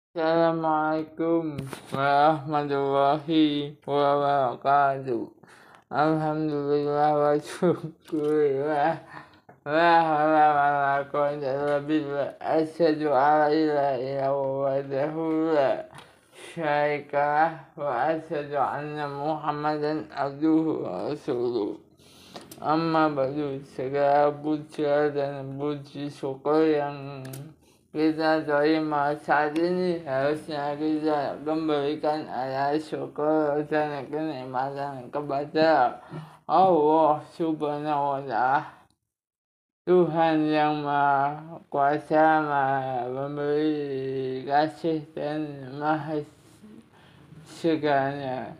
Assalamualaikum warahmatullahi wabarakatuh. Alhamdulillah wa syukurillah. La hawla wa la quwwata illa billah. Asyhadu an la ilaha illallah wahdahu la syarika lah wa asyhadu anna Muhammadan abduhu wa rasuluh. Amma ba'du, segala puja dan puji syukur yang kita terima saat ini harusnya kita kembalikan atas syukur dan kenikmatan kepada Allah Subhanahu wa Ta'ala, Tuhan yang Maha Kuasa, Maha memberi kasih dan Maha segalanya.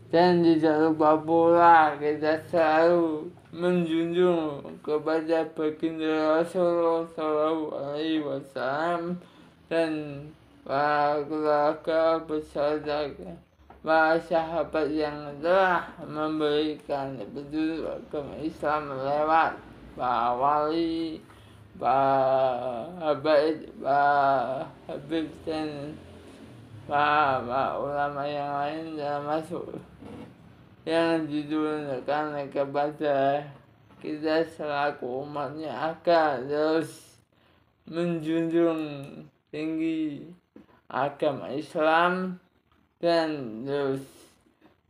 Dan tidak lupa pula kita selalu menjunjung kepada baginda Rasulullah SAW dan para keluarga beserta para sahabat yang telah memberikan petunjuk agama Islam lewat para wali, para habib dan para ulama yang lain dalam masuk yang diturunkan kepada kita selaku umatnya agar terus menjunjung tinggi agama Islam dan terus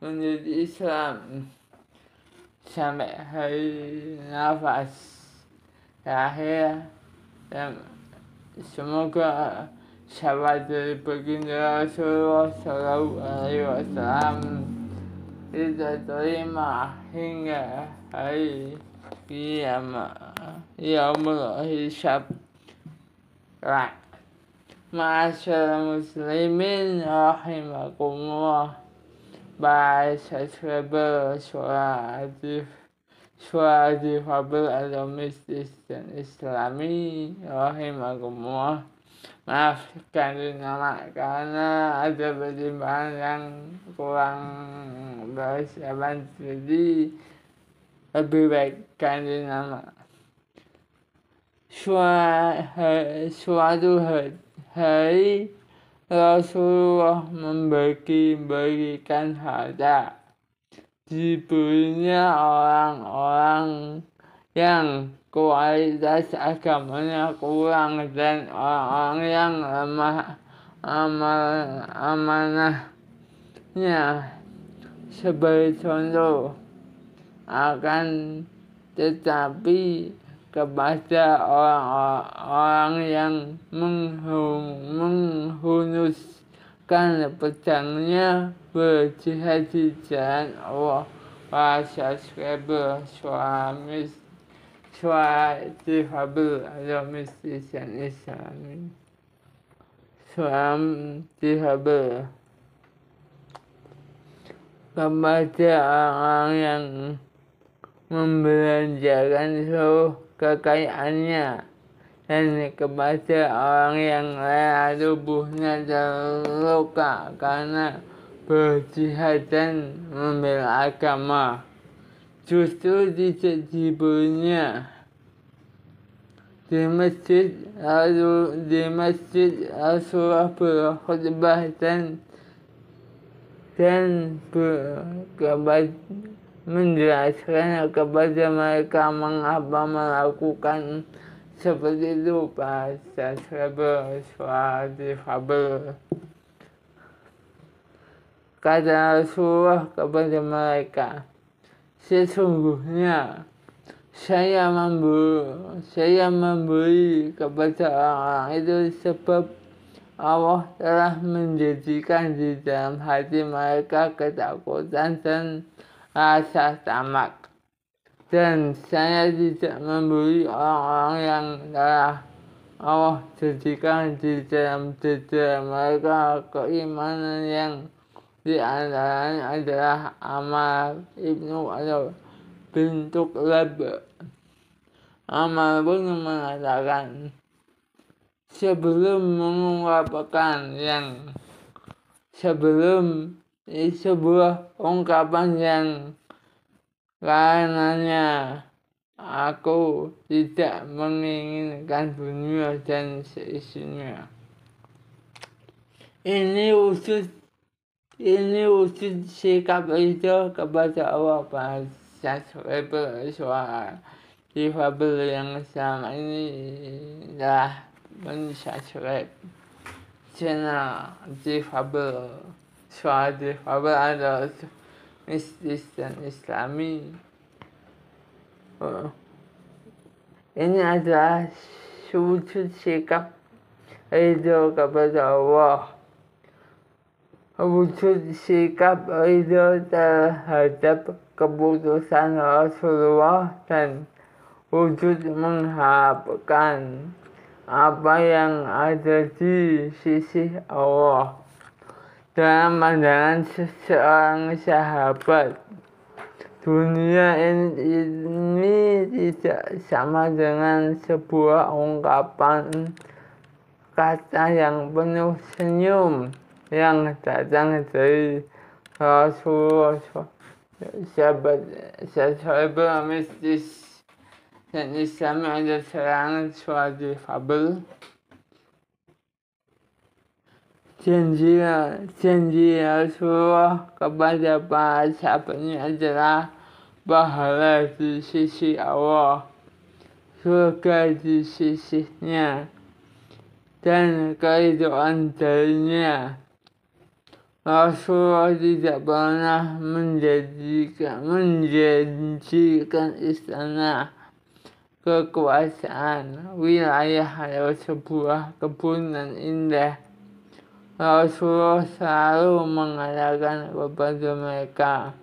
menjadi Islam sampai hari nafas terakhir. Dan semoga sahabat dari baginda Rasulullah SAW kita terima hingga hari kiamat, yaumul hisab. Ma'asyarul muslimin rahimakumullah. Para subscriber suara difabel atau mistis dan islami rahimakumullah. Maafkan nama karena ada pertimbangan yang kurang bersahabat, jadi lebih baik ganti nama. Suatu hari Rasulullah membagikan harta, diberinya orang-orang yang kualitas agamanya kurang dan orang yang lemah amanahnya. Sebagai contoh, akan tetapi kepada orang-orang yang menghunuskan pedangnya berjihad di jalan Allah. Para subscriber suara difabel atau mistis dan islami, suara difabel kepada orang yang membelanjakan seluruh kekayaannya dan kepada orang yang rela tubuhnya terluka karena berjihad dan membela agama, justru tidak diberinya di masjid Rasulullah berkhutbah dan menjelaskan kepada mereka mengapa melakukan seperti itu. Bahasa suara difabel, kata Rasulullah kepada mereka, sesungguhnya saya memberi kepada orang itu sebab Allah telah menjadikan di dalam hati mereka ketakutan dan rasa tamak. Dan saya tidak memberi orang-orang yang telah Allah jadikan di dalam dada mereka keimanan yang di antaranya adalah Ammar ibnu atau bin Lab. Ammar pun mengatakan, sebelum sebuah ungkapan yang karenanya aku tidak menginginkan dunia dan seisinya. Ini wujud sikap itu kepada Allah bahasa soal difabel yang selama ini telah mensubscribe channel difabel. Soal difabel adalah mistis dan islami. Ini adalah wujud sikap ridho kepada Allah. Wujud sikap ridho terhadap keputusan Rasulullah dan wujud mengharapkan apa yang ada di sisi Allah. Dalam pandangan seorang sahabat, dunia ini tidak sama dengan sebuah ungkapan kata yang penuh senyum yang datang dari Rasulullah. Sahabat mistis dan Islam ada serangan soal difabel. Janji Rasulullah kepada para sahabatnya adalah pahala di sisi Allah, surga di sisinya, dan keridhaan darinya. Rasulullah tidak pernah menjanjikan istana, kekuasaan, wilayah, atau sebuah kebunan indah. Rasulullah selalu mengatakan kepada mereka,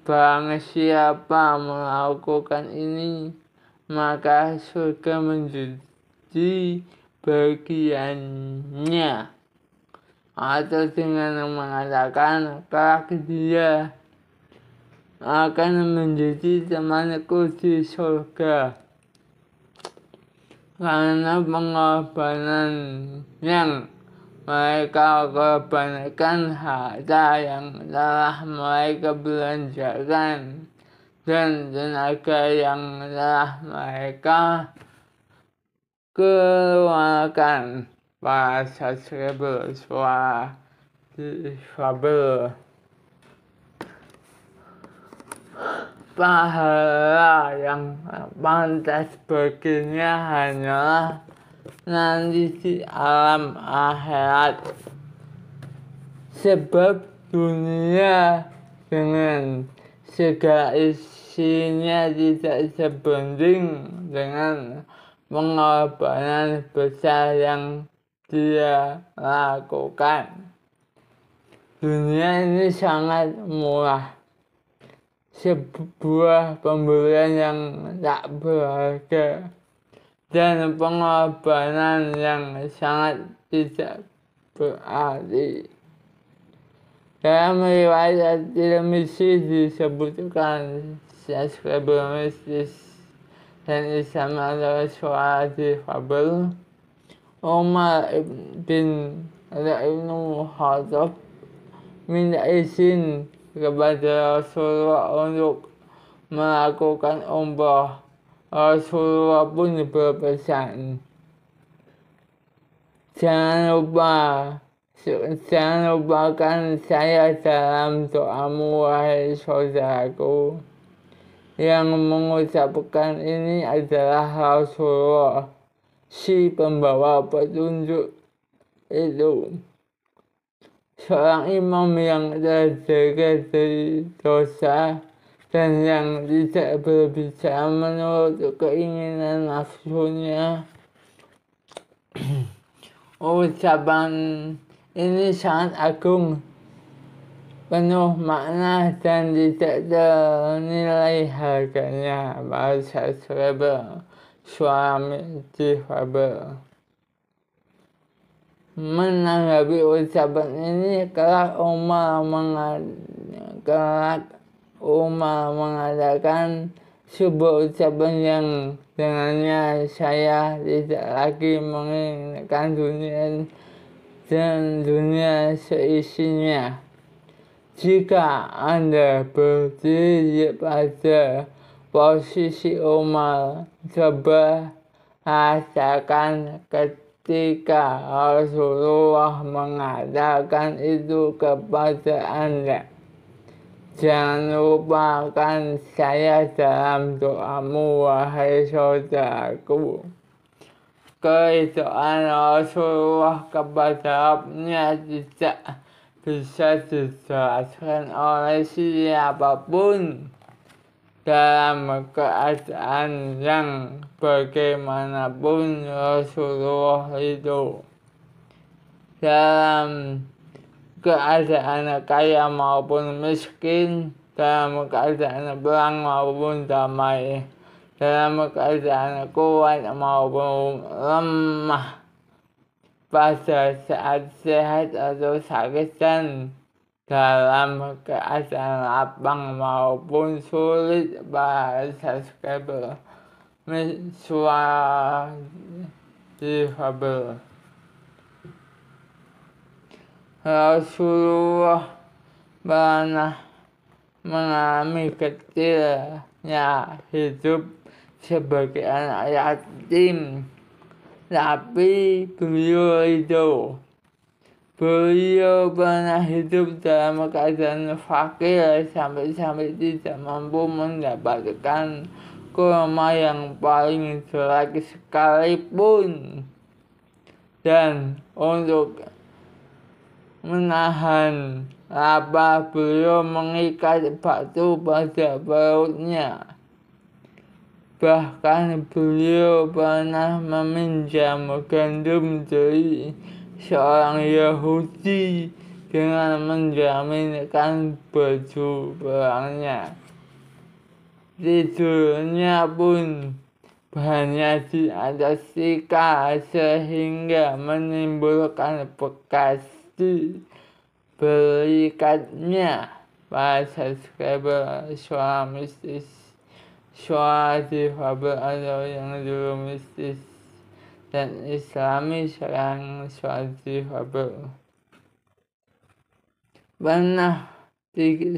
barang siapa melakukan ini, maka surga menjadi bagiannya. Atau dengan mengatakan, kelak dia akan menjadi temanku di surga. Karena pengorbanan yang mereka korbankan, harta yang telah mereka belanjakan, dan tenaga yang telah mereka keluarkan. Bahasa subscriber suara difabel. Pahala yang pantas baginya hanyalah nanti di alam akhirat. Sebab dunia dengan segala isinya tidak sebanding dengan pengorbanan besar yang dia lakukan. Dunia ini sangat murah, sebuah pemberian yang tak berharga, dan pengorbanan yang sangat tidak berarti. Dalam riwayat Tirmizi disebutkan subscriber mistis dan Islam adalah suara difabel. Umar bin Khattab minta izin kepada Rasulullah untuk melakukan umrah. Rasulullah pun berpesan, jangan lupakan saya dalam doamu, wahai saudaraku. Yang mengucapkan ini adalah Rasulullah, si pembawa petunjuk itu. Seorang imam yang terjaga dari dosa dan yang tidak berbicara menurut keinginan nafsunya. Ucapan ini sangat agung, penuh makna, dan tidak ternilai harganya. Bahasa subscriber suami difabel. Menanggapi ucapan ini, kelak Umar mengatakan sebuah ucapan yang dengannya saya tidak lagi menginginkan dunia dan dunia seisinya. Jika Anda berdiri pada posisi Umar, coba rasakan ketika Rasulullah mengatakan itu kepada Anda. Jangan lupakan saya dalam doamu, wahai saudaraku. Keridhaan Rasulullah kepada Rabbnya tidak bisa dijelaskan oleh siapapun dalam keadaan yang bagaimanapun Rasulullah itu. Dalam keadaan kaya maupun miskin, dalam keadaan perang maupun damai, dalam keadaan kuat maupun lemah, pada saat sehat atau sakit, dan dalam keadaan lapang maupun sulit, bahasa subscriber suara difabel. Rasulullah pernah mengalami kecilnya hidup sebagai anak yatim, tapi beliau pernah hidup dalam keadaan fakir sampai tidak mampu mendapatkan kurma yang paling jelek sekalipun. Dan untuk menahan lapar, beliau mengikat batu pada perutnya. Bahkan beliau pernah meminjam gandum dari seorang Yahudi dengan menjaminkan baju perangnya. Tidurnya pun banyak di atas tikar sehingga menimbulkan bekas di berikatnya. Bahasa subscriber suara mistis, suara difabel atau yang dulu mistis dan islami, sekarang suara difabel. Pernah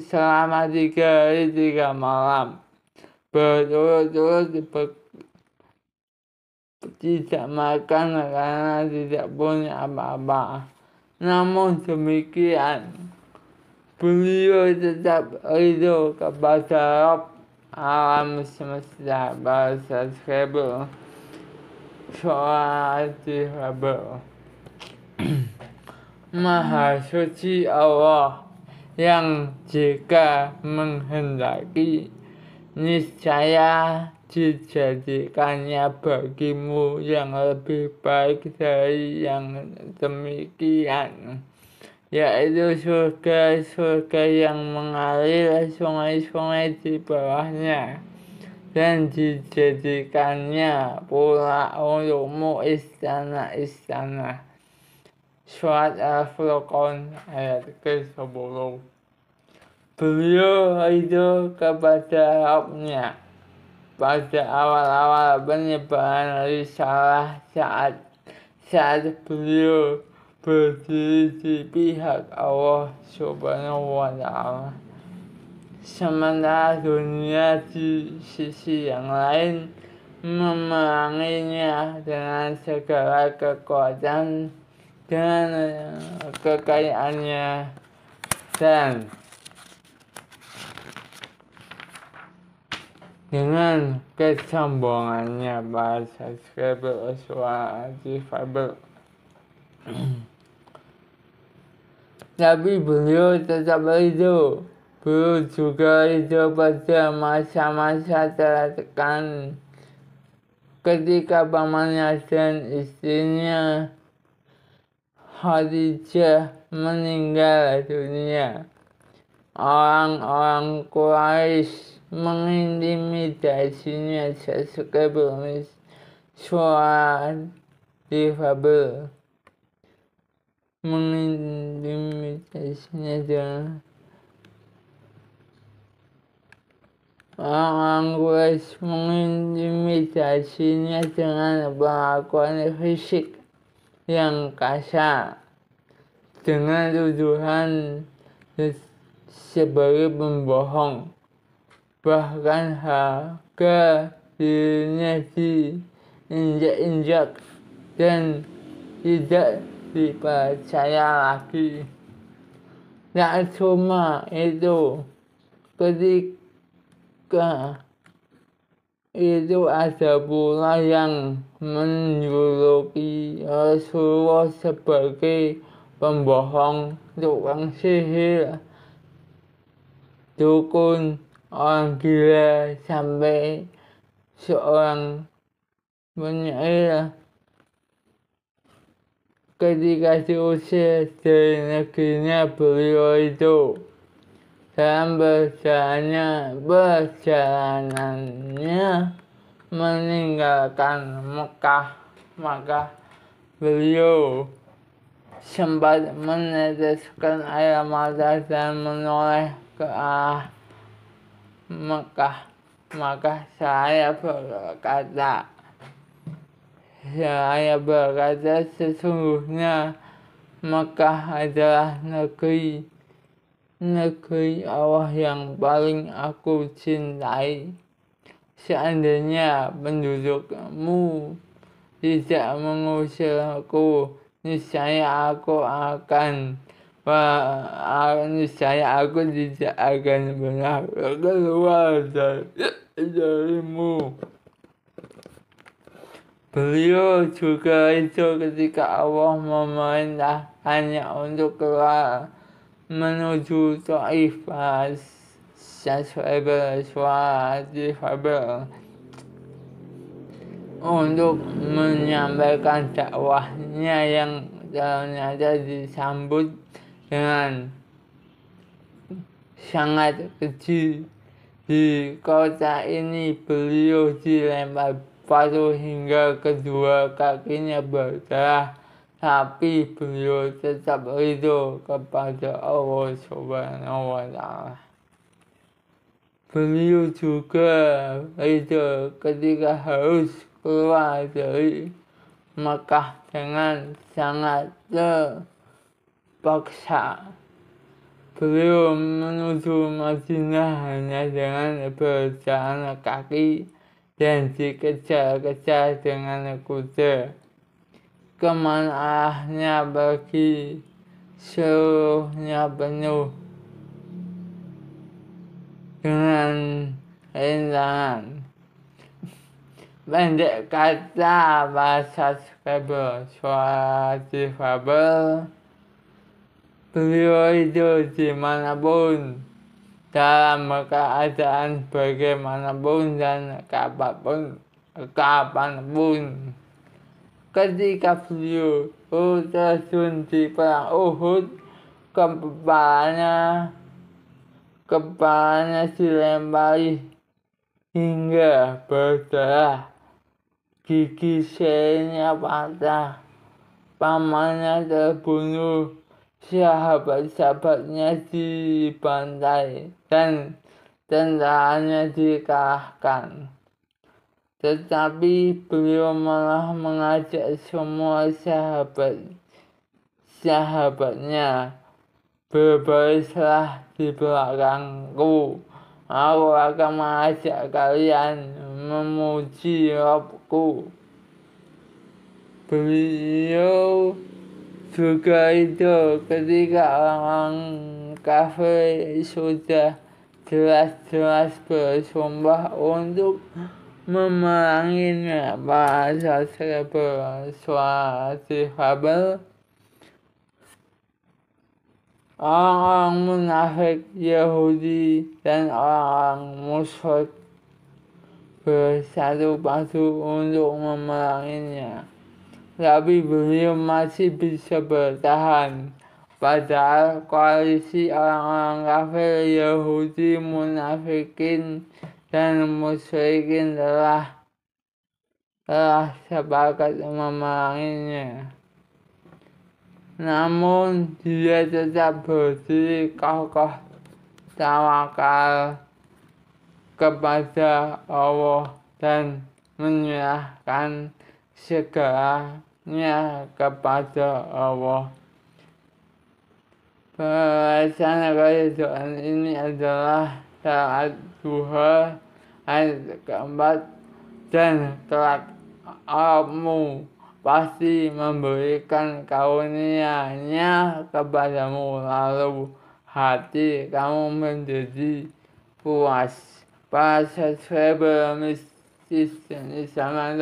selama 3 hari 3 malam berturut-turut tidak makan karena tidak punya apa-apa. Namun demikian, beliau tetap ridho kepada Rabb alam semesta. Bahasa subscriber suara difabel. Maha suci Allah yang jika menghendaki niscaya dijadikannya bagimu yang lebih baik dari yang demikian, yaitu surga-surga yang mengalir sungai-sungai di bawahnya, dan dijadikannya pula untukmu istana-istana. Surat Al-Furqan ayat ke-10. Beliau ridho kepada Rabbnya pada awal-awal penyebaran risalah saat beliau berdiri di pihak Allah Subhanahu wa Ta'ala. Sementara dunia di sisi yang lain memeranginya dengan segala kekuatan, dengan kekayaannya dan dengan kesombongannya. Bahasa subscriber suara difabel. Tapi beliau tetap ridho. Beliau juga ridho pada masa-masa tertekan ketika pamannya dan istrinya Khadijah meninggal dunia. Orang-orang Quraisy mengintimidasinya sebagai suara difabel. Mengintimidasinya dengan orang Quraisy mengintimidasinya dengan perlakuan fisik yang kasar, dengan tuduhan sebagai pembohong. Bahkan harga dirinya diinjak-injak dan tidak dipercaya lagi. Tak cuma itu, ketika itu ada pula yang menjuluki Rasulullah sebagai pembohong, tukang sihir, dukun, orang gila, sampai seorang penyair ketika diusir dari negerinya beliau itu. Dalam perjalanannya meninggalkan Mekah, maka beliau sempat meneteskan air mata dan menoleh ke arah Mekah. Maka saya berkata sesungguhnya Mekah adalah negeri Allah yang paling aku cintai. Seandainya pendudukmu tidak mengusirku, niscaya aku tidak akan pernah keluar darimu. Beliau juga itu ketika Allah memerintahkannya untuk keluar menuju Taif sesuai bersuara difabel untuk menyampaikan dakwahnya yang ternyata disambut dengan sangat keji. Di kota ini beliau dilempar batu hingga kedua kakinya berdarah, tapi beliau tetap ridho kepada Allah Subhanahu wa Ta'ala. Beliau juga ridho ketika harus keluar dari Mekah dengan sangat terpaksa. Beliau menuju Madinah hanya dengan berjalan kaki dan dikejar-kejar dengan kuda. Kemana arahnya pergi, seluruhnya penuh dengan rintangan. Pendek kata bahasa Scrabble, suara difabel, beliau itu dimanapun, dalam keadaan bagaimanapun dan kapanpun. Ketika beliau terjun di perang Uhud, kepalanya dilempari hingga berdarah, gigi serinya patah, pamannya terbunuh, sahabat-sahabatnya dibantai, dan tentaranya dikalahkan. Tetapi beliau malah mengajak semua sahabatnya, berbarislah di belakangku. Aku akan mengajak kalian memuji Rabbku. Beliau juga itu ketika orang kafir sudah jelas-jelas bersumpah untuk memeranginya. Bahasa bersuara difabel, orang-orang munafik Yahudi dan orang-orang musyrik bersatu padu untuk memeranginya. Tapi beliau masih bisa bertahan. Padahal koalisi orang-orang kafir Yahudi, munafikin, dan musyrikin telah sepakat memeranginya. Namun dia tetap berdiri kokoh, tawakal kepada Allah dan menyerahkan segalanya kepada Allah. Pelaksana kehidupan ini adalah saat duha ayat keempat, dan kelak Rabbmu pasti memberikan karunia-Nya kepadamu, lalu hati kamu menjadi puas. Para subscriber mistis di sana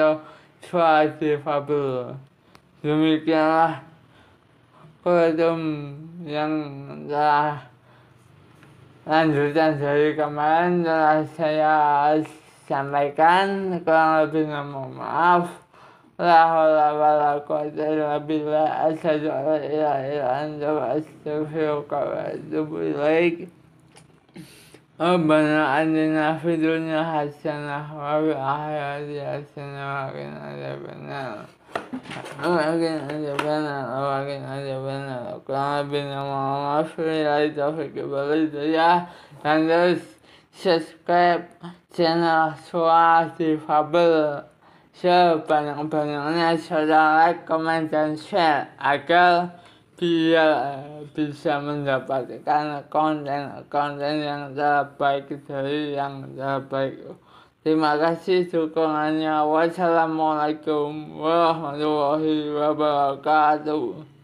suara difabel. Demikianlah film yang telah lanjutan dari kemarin telah saya sampaikan. Kurang lebihnya mohon maaf. La haula wala quwwata illa billah. Asyhadu an la ilaha illa anta wa astaghfiruka wa atubu ilaik. Rabbana atina fid dunya hasanah wa fil akhirati hasanah wa qina adzabannar. Kurang lebihnya mohon maaf. Wabillahi taufiq wal hidayah. Dan terus subscribe channel Suara Difabel sebanyak-banyaknya, serta like, komen, dan share agar biar bisa mendapatkan konten yang terbaik dari yang terbaik. Terima kasih dukungannya. Wassalamualaikum warahmatullahi wabarakatuh.